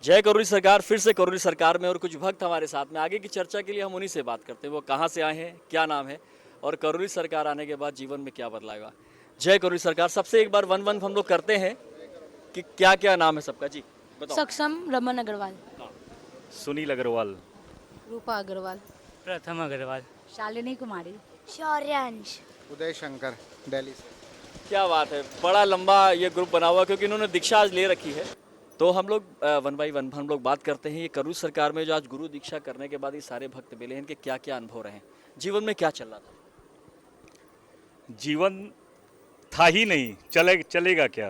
जय करोली सरकार, फिर से करोली सरकार में और कुछ भक्त हमारे साथ में। आगे की चर्चा के लिए हम उन्हीं से बात करते हैं, वो कहाँ से आए हैं, क्या नाम है और करोली सरकार आने के बाद जीवन में क्या बदलाव हुआ। जय करोली सरकार। सबसे एक बार वन वन हम लोग करते हैं कि क्या क्या नाम है सबका। जी बताओ। सक्षम रमन अग्रवाल, सुनील अग्रवाल, रूपा अग्रवाल, प्रथम अग्रवाल, शालिनी कुमारी, शौर्यांश, उदय शंकर, दिल्ली से। क्या बात है, बड़ा लंबा ये ग्रुप बना हुआ क्योंकि इन्होंने दीक्षा आज ले रखी है। तो हम लोग वन बाई वन हम लोग बात करते हैं। ये करोली सरकार में जो आज गुरु दीक्षा करने के बाद ये सारे भक्त मिले हैं, इनके क्या क्या अनुभव रहे, जीवन में क्या चल रहा था। जीवन था ही नहीं, चलेगा क्या।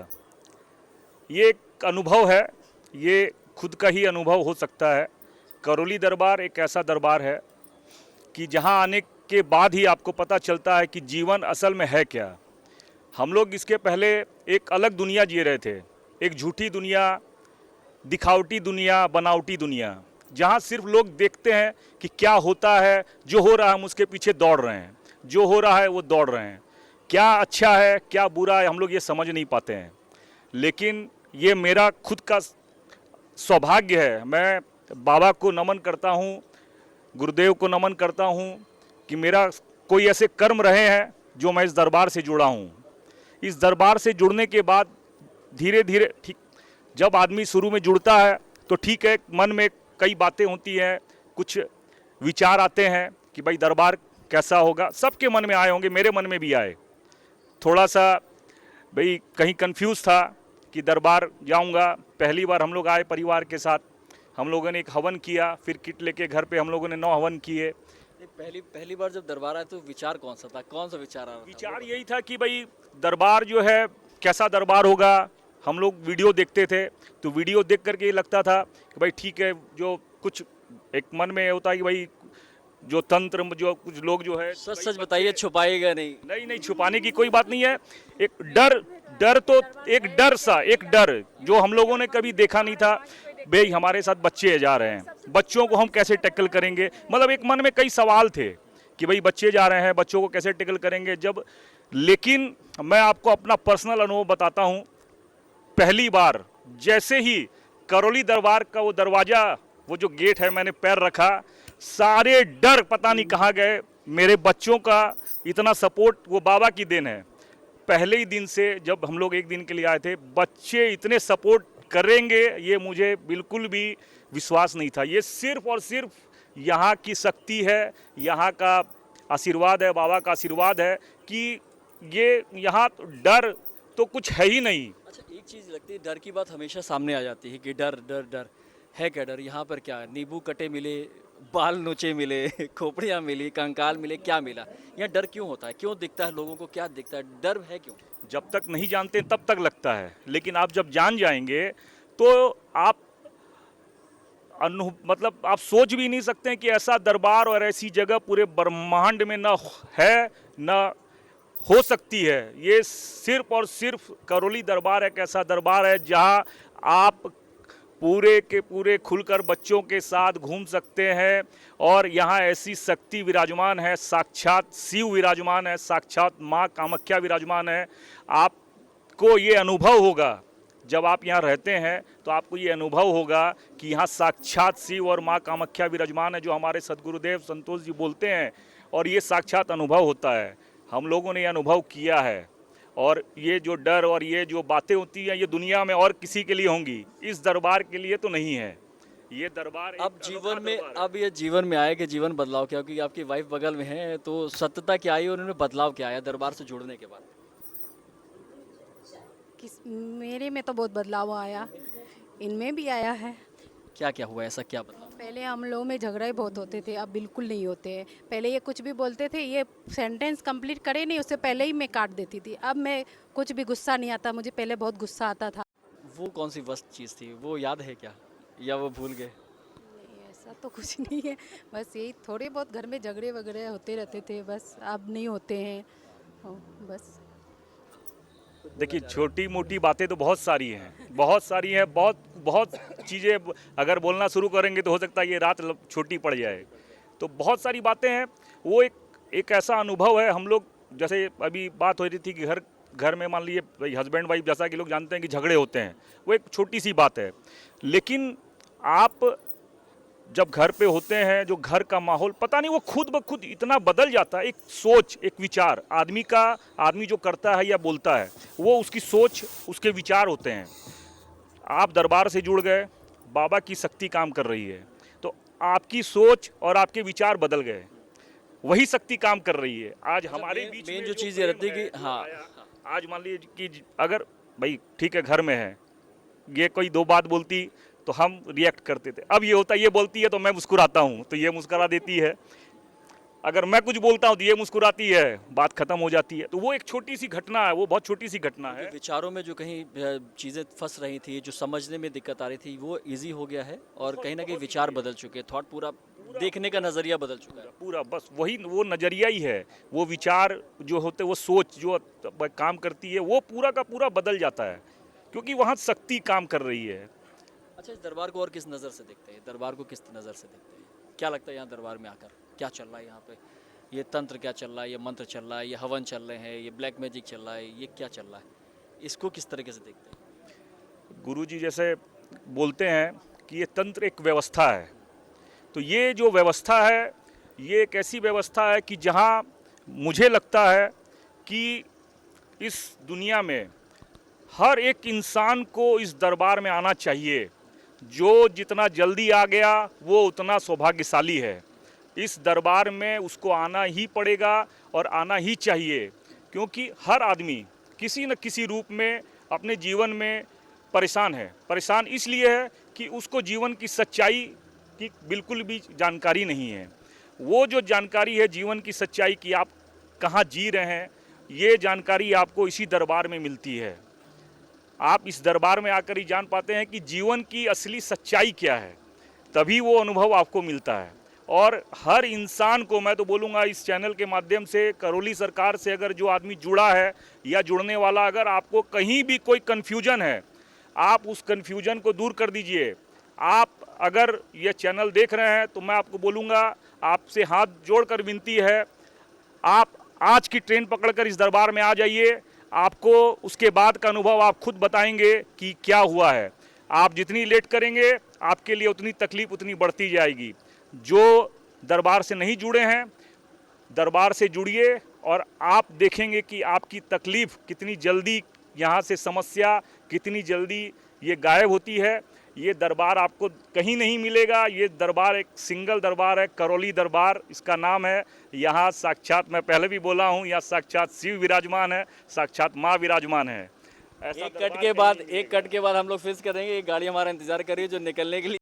ये एक अनुभव है, ये खुद का ही अनुभव हो सकता है। करोली दरबार एक ऐसा दरबार है कि जहां आने के बाद ही आपको पता चलता है कि जीवन असल में है क्या। हम लोग इसके पहले एक अलग दुनिया जी रहे थे, एक झूठी दुनिया, दिखावटी दुनिया, बनावटी दुनिया, जहां सिर्फ लोग देखते हैं कि क्या होता है, जो हो रहा है हम उसके पीछे दौड़ रहे हैं, जो हो रहा है वो दौड़ रहे हैं। क्या अच्छा है क्या बुरा है हम लोग ये समझ नहीं पाते हैं। लेकिन ये मेरा खुद का सौभाग्य है। मैं बाबा को नमन करता हूँ, गुरुदेव को नमन करता हूँ कि मेरा कोई ऐसे कर्म रहे हैं जो मैं इस दरबार से जुड़ा हूँ। इस दरबार से जुड़ने के बाद धीरे धीरे, ठीक जब आदमी शुरू में जुड़ता है तो ठीक है, मन में कई बातें होती हैं, कुछ विचार आते हैं कि भाई दरबार कैसा होगा। सबके मन में आए होंगे, मेरे मन में भी आए। थोड़ा सा भाई कहीं कंफ्यूज था कि दरबार जाऊंगा। पहली बार हम लोग आए परिवार के साथ, हम लोगों ने एक हवन किया, फिर किट लेके घर पे हम लोगों ने 9 हवन किए। पहली बार जब दरबार आया तो विचार कौन सा था, कौन सा विचार आ रहा था? विचार यही था कि भाई दरबार जो है कैसा दरबार होगा। हम लोग वीडियो देखते थे तो वीडियो देख करके ये लगता था कि भाई ठीक है, जो कुछ एक मन में होता है कि भाई जो तंत्र, जो कुछ लोग जो है, सच सच बताइए, छुपाएगा नहीं? नहीं, छुपाने की कोई बात नहीं है। एक डर तो एक डर जो हम लोगों ने कभी देखा नहीं था। भाई हमारे साथ बच्चे जा रहे हैं, बच्चों को हम कैसे टैकल करेंगे, मतलब एक मन में कई सवाल थे कि भाई बच्चे जा रहे हैं, बच्चों को कैसे टैकल करेंगे जब। लेकिन मैं आपको अपना पर्सनल अनुभव बताता हूँ। पहली बार जैसे ही करोली दरबार का वो दरवाज़ा, वो जो गेट है, मैंने पैर रखा, सारे डर पता नहीं कहाँ गए। मेरे बच्चों का इतना सपोर्ट वो बाबा की देन है। पहले ही दिन से जब हम लोग एक दिन के लिए आए थे, बच्चे इतने सपोर्ट करेंगे ये मुझे बिल्कुल भी विश्वास नहीं था। ये सिर्फ और सिर्फ यहाँ की शक्ति है, यहाँ का आशीर्वाद है, बाबा का आशीर्वाद है कि ये यहाँ डर तो कुछ है ही नहीं। अच्छा, एक चीज़ लगती है, डर की बात हमेशा सामने आ जाती है कि डर डर डर है। क्या डर? यहाँ पर क्या, नींबू कटे मिले, बाल नोचे मिले, खोपड़ियाँ मिली, कंकाल मिले, क्या मिला? यहाँ डर क्यों होता है, क्यों दिखता है लोगों को, क्या दिखता है, डर है क्यों? जब तक नहीं जानते तब तक लगता है, लेकिन आप जब जान जाएंगे तो आप मतलब आप सोच भी नहीं सकते हैं कि ऐसा दरबार और ऐसी जगह पूरे ब्रह्मांड में न है न हो सकती है। ये सिर्फ और सिर्फ करोली दरबार एक ऐसा दरबार है जहां आप पूरे के पूरे खुलकर बच्चों के साथ घूम सकते हैं। और यहाँ ऐसी शक्ति विराजमान है, साक्षात शिव विराजमान है, साक्षात माँ कामाख्या विराजमान है। आपको ये अनुभव होगा जब आप यहाँ रहते हैं, तो आपको ये अनुभव होगा कि यहाँ साक्षात शिव और माँ कामाख्या विराजमान है, जो हमारे सदगुरुदेव संतोष जी बोलते हैं। और ये साक्षात अनुभव होता है, हम लोगों ने ये अनुभव किया है। और ये जो डर और ये जो बातें होती हैं, ये दुनिया में और किसी के लिए होंगी, इस दरबार के लिए तो नहीं है। ये दरबार अब जीवन में, अब ये जीवन में आया कि जीवन बदलाव क्या, क्योंकि आपकी वाइफ बगल में है, तो सत्यता क्या आई और उन्होंने बदलाव क्या आया दरबार से जुड़ने के बाद? मेरे में तो बहुत बदलाव आया, इनमें भी आया है। क्या क्या हुआ, ऐसा क्या बदलाव? पहले हम लोगों में झगड़े बहुत होते थे, अब बिल्कुल नहीं होते हैं। पहले ये कुछ भी बोलते थे, ये सेंटेंस कंप्लीट करे नहीं उससे पहले ही मैं काट देती थी। अब मैं कुछ भी गुस्सा नहीं आता, मुझे पहले बहुत गुस्सा आता था। वो कौन सी वस्त चीज़ थी, वो याद है क्या, या वो भूल गए? नहीं, ऐसा तो कुछ नहीं है, बस यही थोड़े बहुत घर में झगड़े वगैरह होते रहते थे, बस अब नहीं होते हैं। बस देखिए, छोटी मोटी बातें तो बहुत सारी हैं, बहुत चीज़ें अगर बोलना शुरू करेंगे तो हो सकता है ये रात छोटी पड़ जाए। तो बहुत सारी बातें हैं। वो एक ऐसा अनुभव है। हम लोग, जैसे अभी बात हो रही थी कि घर में मान लीजिए हस्बैंड वाइफ, जैसा कि लोग जानते हैं कि झगड़े होते हैं, वो एक छोटी सी बात है। लेकिन आप जब घर पे होते हैं, जो घर का माहौल पता नहीं वो खुद ब खुद इतना बदल जाता है। एक सोच, एक विचार आदमी जो करता है या बोलता है, वो उसकी सोच, उसके विचार होते हैं। आप दरबार से जुड़ गए, बाबा की शक्ति काम कर रही है, तो आपकी सोच और आपके विचार बदल गए, वही शक्ति काम कर रही है। आज हमारे बीच मेन में जो जो चीज़ ये रहती है प्रेम कि जो हाँ, आया, आज मान लीजिए कि अगर भाई ठीक है घर में है, ये कोई दो बात बोलती तो हम रिएक्ट करते थे। अब ये होता है, ये बोलती है तो मैं मुस्कुराता हूँ, तो ये मुस्कुरा देती है। अगर मैं कुछ बोलता हूँ तो ये मुस्कुराती है, बात खत्म हो जाती है। तो वो एक छोटी सी घटना है, वो बहुत छोटी सी घटना है। विचारों में जो कहीं चीज़ें फंस रही थी, जो समझने में दिक्कत आ रही थी, वो इजी हो गया है और कहीं ना कहीं विचार बदल चुके हैं, थॉट पूरा देखने का नज़रिया बदल चुका है। पूरा बस वही वो नज़रिया ही है, वो विचार जो होते, वो सोच जो काम करती है, वो पूरा का पूरा बदल जाता है, क्योंकि वहाँ शक्ति काम कर रही है। अच्छा, इस दरबार को और किस नज़र से देखते हैं? दरबार को किस नज़र से देखते हैं? क्या लगता है यहाँ दरबार में आकर क्या चल रहा है यहाँ पे? ये तंत्र क्या चल रहा है, ये मंत्र चल रहा है, ये हवन चल रहे हैं, ये ब्लैक मैजिक चल रहा है, ये क्या चल रहा है? इसको किस तरीके से देखते हैं? गुरुजी जैसे बोलते हैं कि ये तंत्र एक व्यवस्था है, तो ये जो व्यवस्था है, ये एक ऐसी व्यवस्था है कि जहाँ मुझे लगता है कि इस दुनिया में हर एक इंसान को इस दरबार में आना चाहिए। जो जितना जल्दी आ गया वो उतना सौभाग्यशाली है। इस दरबार में उसको आना ही पड़ेगा और आना ही चाहिए, क्योंकि हर आदमी किसी न किसी रूप में अपने जीवन में परेशान है। परेशान इसलिए है कि उसको जीवन की सच्चाई की बिल्कुल भी जानकारी नहीं है। वो जो जानकारी है जीवन की सच्चाई की, आप कहाँ जी रहे हैं, ये जानकारी आपको इसी दरबार में मिलती है। आप इस दरबार में आकर ही जान पाते हैं कि जीवन की असली सच्चाई क्या है, तभी वो अनुभव आपको मिलता है। और हर इंसान को मैं तो बोलूँगा, इस चैनल के माध्यम से करौली सरकार से अगर जो आदमी जुड़ा है या जुड़ने वाला, अगर आपको कहीं भी कोई कन्फ्यूजन है, आप उस कन्फ्यूजन को दूर कर दीजिए। आप अगर ये चैनल देख रहे हैं तो मैं आपको बोलूँगा, आपसे हाथ जोड़कर विनती है, आप आज की ट्रेन पकड़कर इस दरबार में आ जाइए। आपको उसके बाद का अनुभव आप खुद बताएंगे कि क्या हुआ है। आप जितनी लेट करेंगे आपके लिए उतनी तकलीफ उतनी बढ़ती जाएगी। जो दरबार से नहीं जुड़े हैं, दरबार से जुड़िए और आप देखेंगे कि आपकी तकलीफ कितनी जल्दी, यहाँ से समस्या कितनी जल्दी ये गायब होती है। ये दरबार आपको कहीं नहीं मिलेगा। ये दरबार एक सिंगल दरबार है, करौली दरबार इसका नाम है। यहाँ साक्षात, मैं पहले भी बोला हूँ, यहाँ साक्षात शिव विराजमान है, साक्षात माँ विराजमान है। एक कट के बाद हम लोग फेस करेंगे, एक गाड़ी हमारा इंतजार कर रही है जो निकलने के लिए